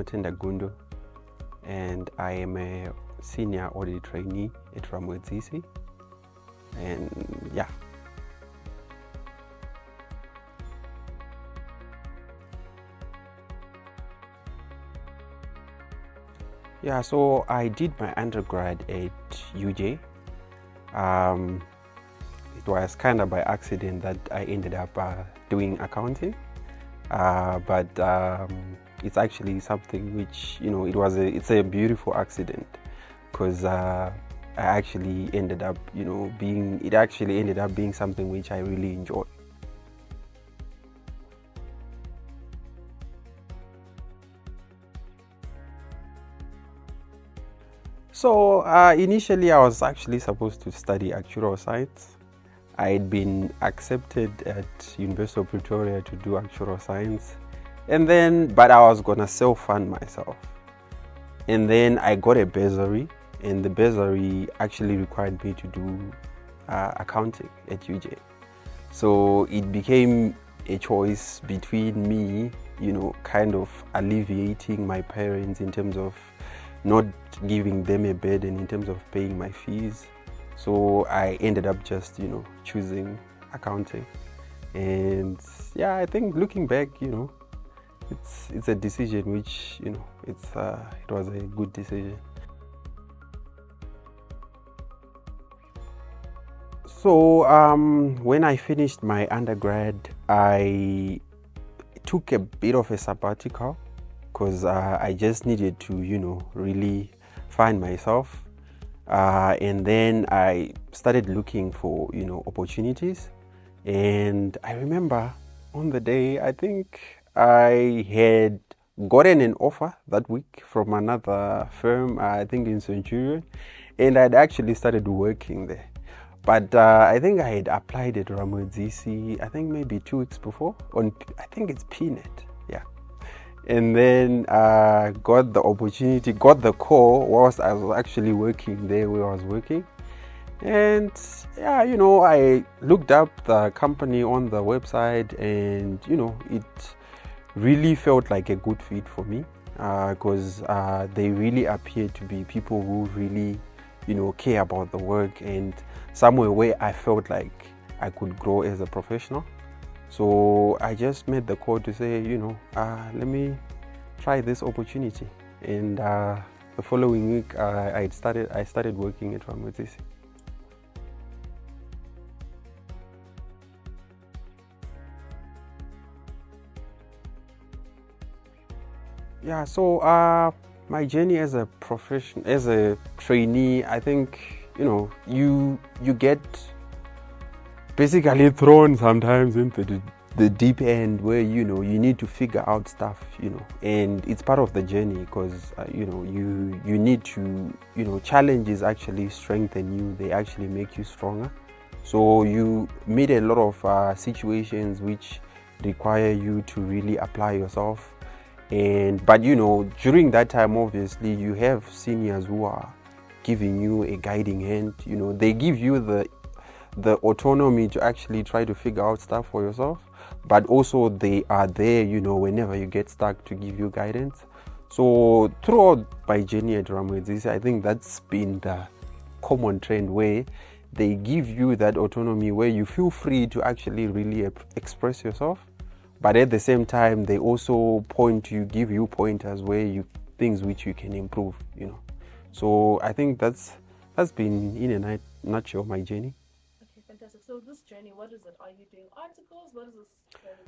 Tinotenda Gundo, and I am a senior audit trainee at unrelenting. And yeah. Yeah, so I did my undergrad at UJ. It was kind of by accident that I ended up doing accounting, but it's actually something which, it's a beautiful accident, because I actually ended up, being something which I really enjoy. So initially I was actually supposed to study actuarial science. I had been accepted at University of Pretoria to do actuarial science, but I was gonna self-fund myself. And then I got a bursary, and the bursary actually required me to do accounting at UJ. So it became a choice between me, kind of alleviating my parents in terms of not giving them a burden in terms of paying my fees. So I ended up just, choosing accounting. And yeah, I think looking back, it's a decision which, it was a good decision. So when I finished my undergrad, I took a bit of a sabbatical, because I just needed to, really find myself. And then I started looking for, opportunities. And I remember on the day, I think I had gotten an offer that week from another firm, I think in Centurion, and I'd actually started working there. But I think I had applied at unrelenting, I think maybe 2 weeks before, I think it's PNet, yeah. And then got the opportunity, got the call whilst I was actually working there where I was working. And yeah, I looked up the company on the website, and, it really felt like a good fit for me, because they really appeared to be people who really, care about the work, and somewhere where I felt like I could grow as a professional. So I just made the call to say, let me try this opportunity. And the following week, I started working at unrelenting. Yeah, so my journey as a trainee, I think, you get basically thrown sometimes into the deep end where, you need to figure out stuff, and it's part of the journey, because, you need to, challenges actually strengthen you, they actually make you stronger. So you meet a lot of situations which require you to really apply yourself. But during that time, obviously you have seniors who are giving you a guiding hand. They give you the autonomy to actually try to figure out stuff for yourself, but also they are there, whenever you get stuck, to give you guidance. So throughout my journey at unrelenting, I think that's been the common trend, where they give you that autonomy where you feel free to actually really express yourself. But at the same time, they also give you pointers where things which you can improve, So I think that's been, in a nutshell, my journey. Okay, fantastic. So this journey, what is it? Are you doing articles? What is this journey?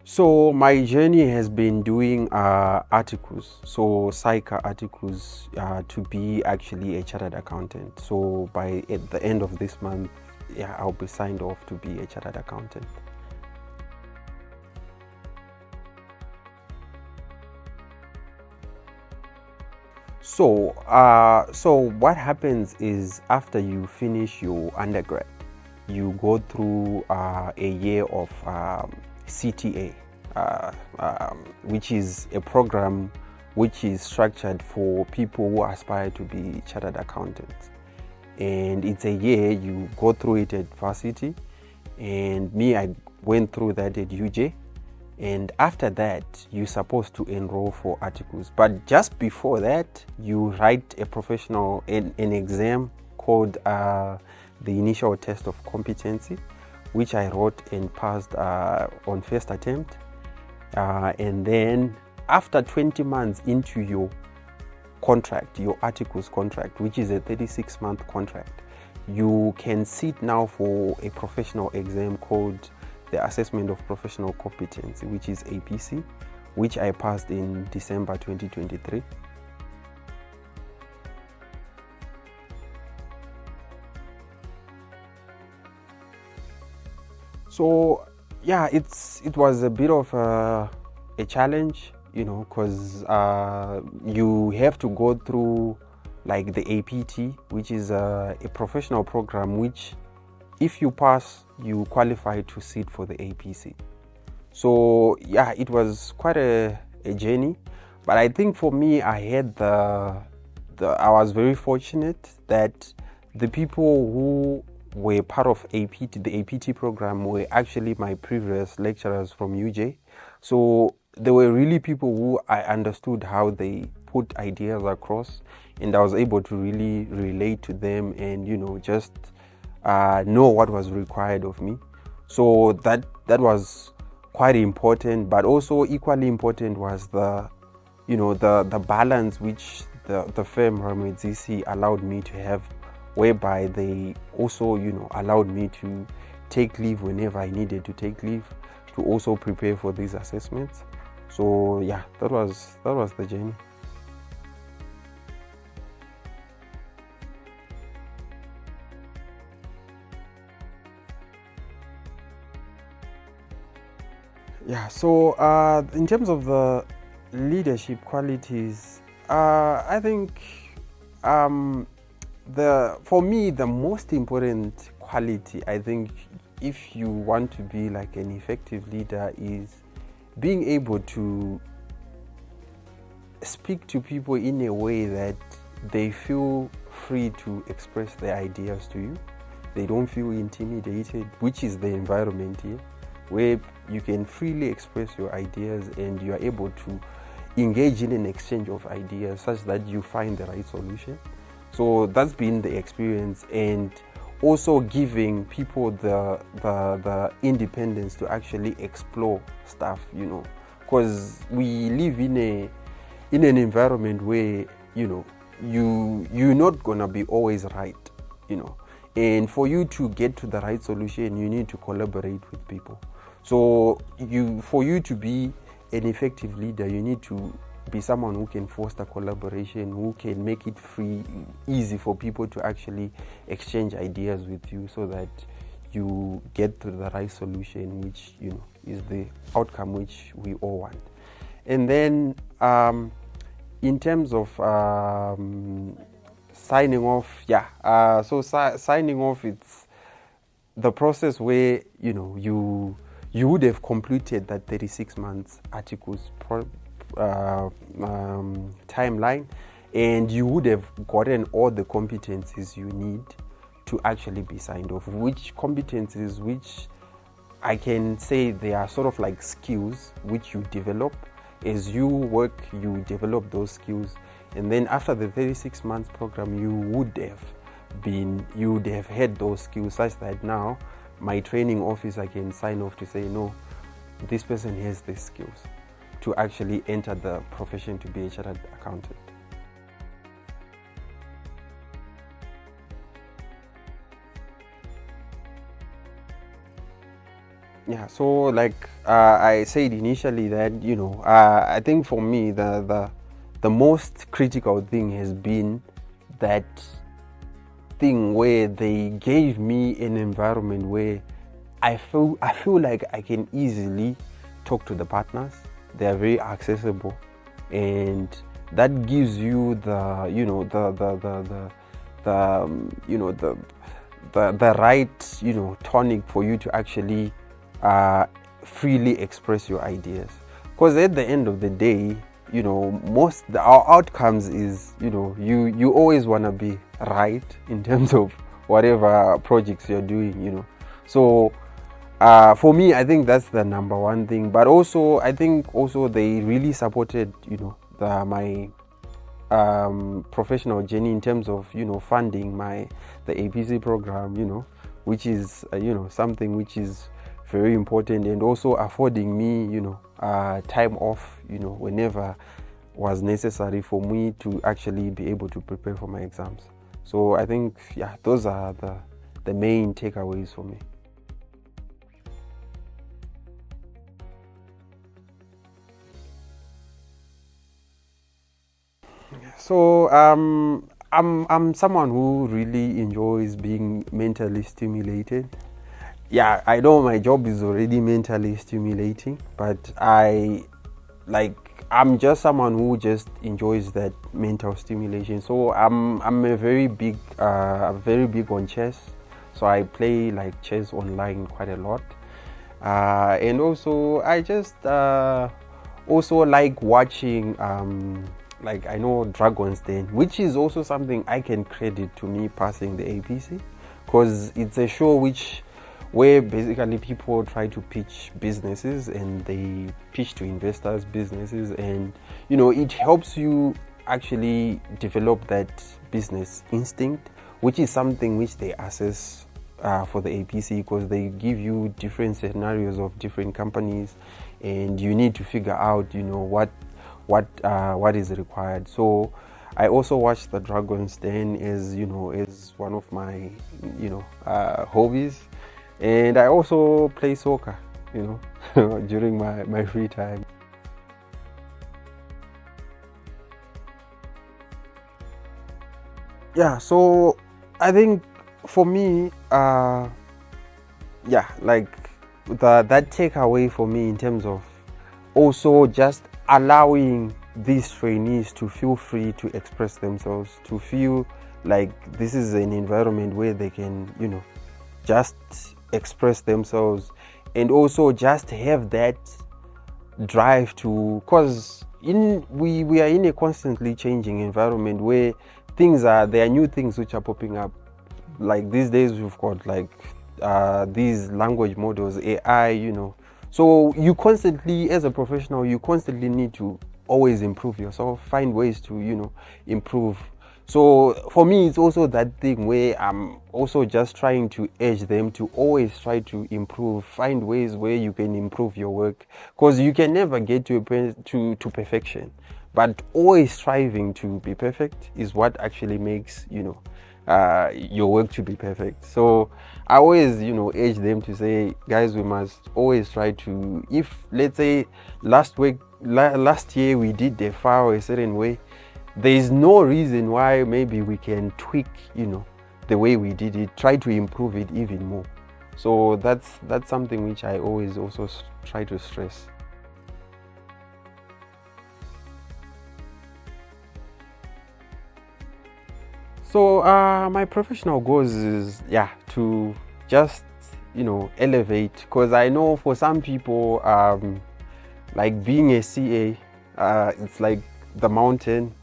So my journey has been doing articles, so psych articles, to be actually a chartered accountant. So at the end of this month, yeah, I'll be signed off to be a chartered accountant. So what happens is, after you finish your undergrad, you go through a year of CTA, which is a program which is structured for people who aspire to be chartered accountants. And it's a year, you go through it at varsity. And me, I went through that at UJ. And after that, you're supposed to enroll for articles. But just before that, you write an exam called the initial test of competency, which I wrote and passed on first attempt. And then after 20 months into your contract, your articles contract, which is a 36-month contract, you can sit now for a professional exam called the Assessment of Professional Competency, which is APC, which I passed in December 2023. So yeah, it was a bit of a challenge, because you have to go through like the APT, which is a professional program which, if you pass, you qualify to sit for the APC. So yeah, it was quite a journey, but I think for me, I had I was very fortunate that the people who were part of APT, the APT program, were actually my previous lecturers from UJ. So they were really people who I understood how they put ideas across, and I was able to really relate to them and just know what was required of me. So that was quite important, but also equally important was the balance which the firm Ramedzisi allowed me to have, whereby they also allowed me to take leave whenever I needed to take leave, to also prepare for these assessments. So yeah, that was the journey. Yeah, so in terms of the leadership qualities, I think for me, the most important quality, I think, if you want to be like an effective leader, is being able to speak to people in a way that they feel free to express their ideas to you. They don't feel intimidated, which is the environment here, where you can freely express your ideas and you are able to engage in an exchange of ideas such that you find the right solution. So that's been the experience, and also giving people the independence to actually explore stuff, because we live in an environment where you're not gonna be always right, and for you to get to the right solution, you need to collaborate with people. So for you to be an effective leader, you need to be someone who can foster collaboration, who can make it easy for people to actually exchange ideas with you, so that you get to the right solution, which is the outcome which we all want. And then in terms of signing off, signing off, it's the process where you would have completed that 36 months articles timeline, and you would have gotten all the competencies you need to actually be signed off. Which competencies, which I can say they are sort of like skills which you develop as you work, you develop those skills, and then after the 36 months program, you would have had those skills, such that now my training officer can sign off to say, no, this person has these skills to actually enter the profession to be a chartered accountant. Yeah, so like I said initially that I think for me the most critical thing has been that thing where they gave me an environment where I feel like I can easily talk to the partners. They are very accessible, and that gives you the right tonic for you to actually freely express your ideas. Because at the end of the day, our outcomes is you always want to be right in terms of whatever projects you're doing. So For me, I think that's the number one thing. But also, I think also they really supported, my professional journey in terms of funding the APC program, which is something which is very important, and also affording me time off whenever was necessary for me to actually be able to prepare for my exams. So I think those are the main takeaways for me. So I'm someone who really enjoys being mentally stimulated. Yeah, I know my job is already mentally stimulating, but I'm just someone who just enjoys that mental stimulation. So I'm a very big on chess. So I play like chess online quite a lot, and also I just also like watching like I know Dragon's Den, which is also something I can credit to me passing the APC, because it's a show where basically people try to pitch businesses, and they pitch to investors businesses, and it helps you actually develop that business instinct, which is something which they assess for the APC, because they give you different scenarios of different companies, and you need to figure out what is required. So I also watch the Dragon's Den as one of my hobbies, and I also play soccer during my free time. Yeah, so I think for me, like that takeaway for me in terms of also just allowing these trainees to feel free to express themselves, to feel like this is an environment where they can just express themselves, and also just have that drive to, because we are in a constantly changing environment where there are new things which are popping up. Like these days we've got like these language models, AI, so you constantly, as a professional, you constantly need to always improve yourself, find ways to improve. So for me, it's also that thing where I'm also just trying to urge them to always try to improve, find ways where you can improve your work, because you can never get to perfection, but always striving to be perfect is what actually makes your work to be perfect. So I always urge them to say, guys, we must always try to, if let's say last year we did the file a certain way, there is no reason why maybe we can tweak the way we did it, try to improve it even more. So that's something which I always also try to stress. So my professional goals is to just elevate, because I know for some people like being a CA, it's like the mountain,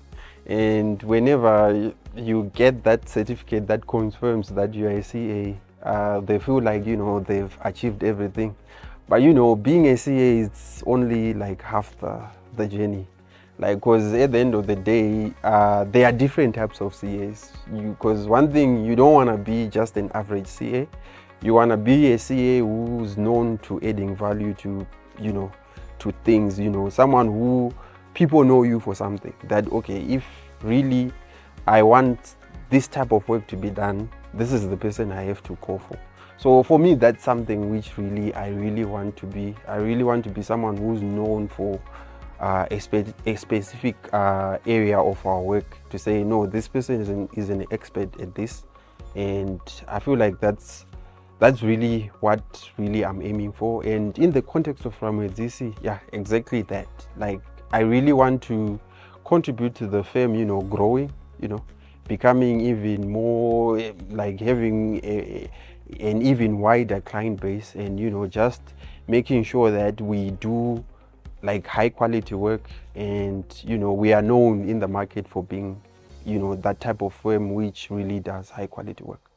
and whenever you get that certificate that confirms that you are a CA, they feel like they've achieved everything. But being a CA is only like half the journey. Like, because at the end of the day, there are different types of CAs. Because one thing, you don't want to be just an average CA. You want to be a CA who's known to adding value to to things. Someone who people know you for something. That okay, if really I want this type of work to be done, this is the person I have to call for. So for me, that's something which I really want to be. I really want to be someone who's known for a specific area of our work, to say no, this person is an expert at this, and I feel like that's really what I'm aiming for. And in the context of Ramwedzisi, exactly that. Like, I really want to contribute to the firm, growing, becoming even more, like having an even wider client base, and just making sure that we do like high quality work, and we are known in the market for being that type of firm which really does high quality work.